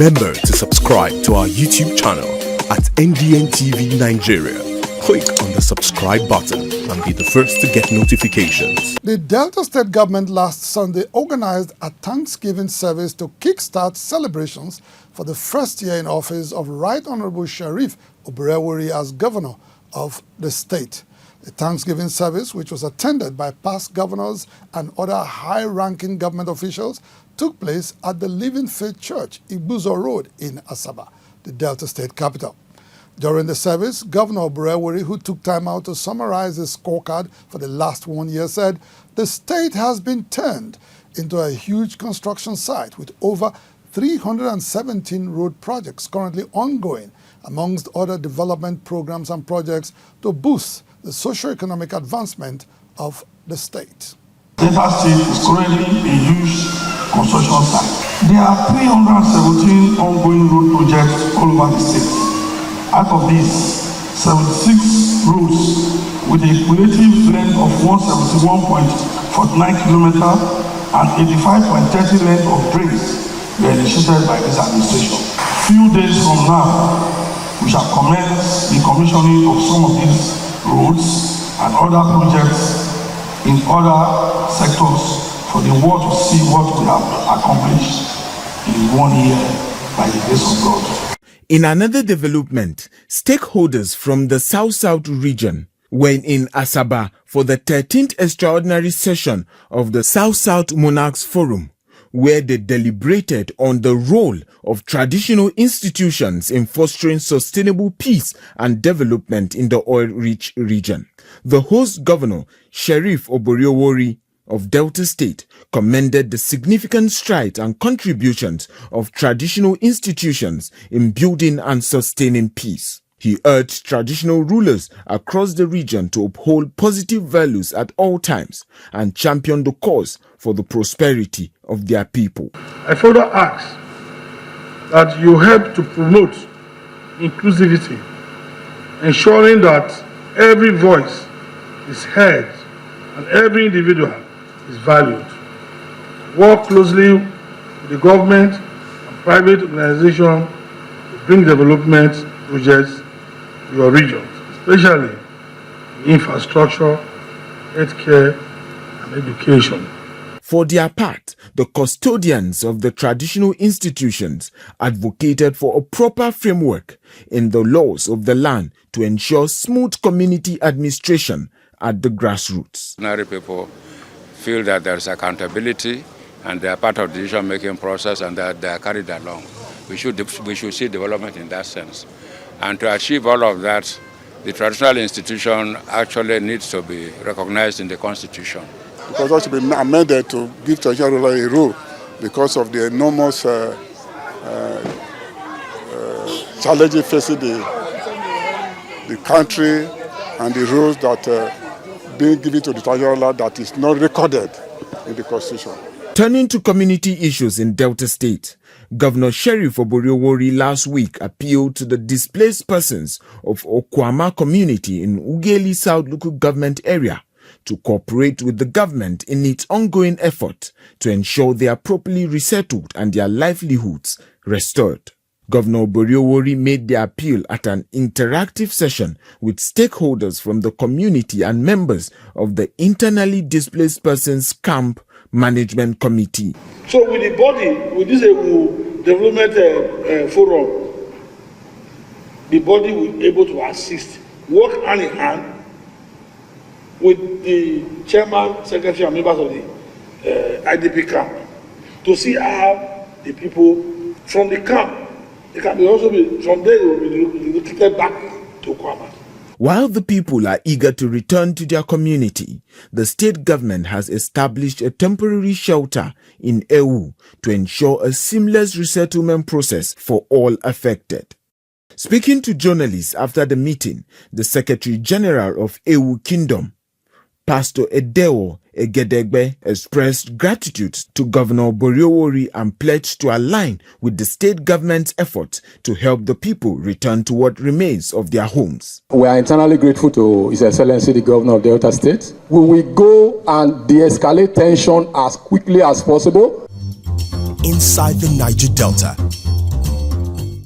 Remember to subscribe to our YouTube channel at NDN TV Nigeria. Click on the subscribe button and be the first to get notifications. The Delta State government last Sunday organized a Thanksgiving service to kickstart celebrations for the first year in office of Right Honorable Sheriff Oborevwori as governor of the state. The Thanksgiving service, which was attended by past governors and other high-ranking government officials, took place at the Living Faith Church, Ibuzo Road in Asaba, the Delta State capital. During the service, Governor Oborevwori, who took time out to summarize his scorecard for the last 1 year, said the state has been turned into a huge construction site with over 317 road projects currently ongoing, amongst other development programs and projects to boost the socio-economic advancement of the state. Delta State is currently a huge construction site. There are 317 ongoing road projects all over the state. Out of these, 76 roads with a cumulative length of 171.49 kilometers and 85.30 length of drains were initiated by this administration. Few days from now, we shall commence the commissioning of some of these roads and other projects in other sectors for the world to see what we have accomplished in 1 year by the grace of God. In another development, stakeholders from the South-South region were in Asaba for the 13th extraordinary session of the South-South Monarch'S Forum, where they deliberated on the role of traditional institutions in fostering sustainable peace and development in the oil-rich region. The host governor, Sheriff Oborevwori of Delta State, commended the significant strides and contributions of traditional institutions in building and sustaining peace. He urged traditional rulers across the region to uphold positive values at all times and champion the cause for the prosperity of their people. I further ask that you help to promote inclusivity, ensuring that every voice is heard and every individual is valued. Work closely with the government and private organizations to bring development projects to your region, especially in infrastructure, healthcare, and education. For their part, the custodians of the traditional institutions advocated for a proper framework in the laws of the land to ensure smooth community administration at the grassroots. Ordinary people feel that there is accountability and they are part of the decision-making process and that they are carried along. We should see development in that sense. And to achieve all of that, the traditional institution actually needs to be recognized in the Constitution. Because that should be amended to give traditional ruler a role because of the enormous challenges facing the country and the rules that being given to the traditional ruler that is not recorded in the Constitution. Turning to community issues in Delta State, Governor Sheriff Oborevwori last week appealed to the displaced persons of Okwama community in Ughelli South local government area to cooperate with the government in its ongoing effort to ensure they are properly resettled and their livelihoods restored. Governor Oborevwori made the appeal at an interactive session with stakeholders from the community and members of the Internally Displaced Persons Camp Management Committee. So with the body, with this development forum, the body will be able to assist, work hand in hand with the chairman, secretary, and members of the IDP camp to see how the people from the camp, they can also be, from there, they will be relocated back to Kwama. While the people are eager to return to their community, the state government has established a temporary shelter in Ewu to ensure a seamless resettlement process for all affected. Speaking to journalists after the meeting, the Secretary General of Ewu Kingdom, Pastor Edewo Egedegbe, expressed gratitude to Governor Oborevwori and pledged to align with the state government's efforts to help the people return to what remains of their homes. We are internally grateful to His Excellency the Governor of Delta State. We will go and de-escalate tension as quickly as possible. Inside the Niger Delta,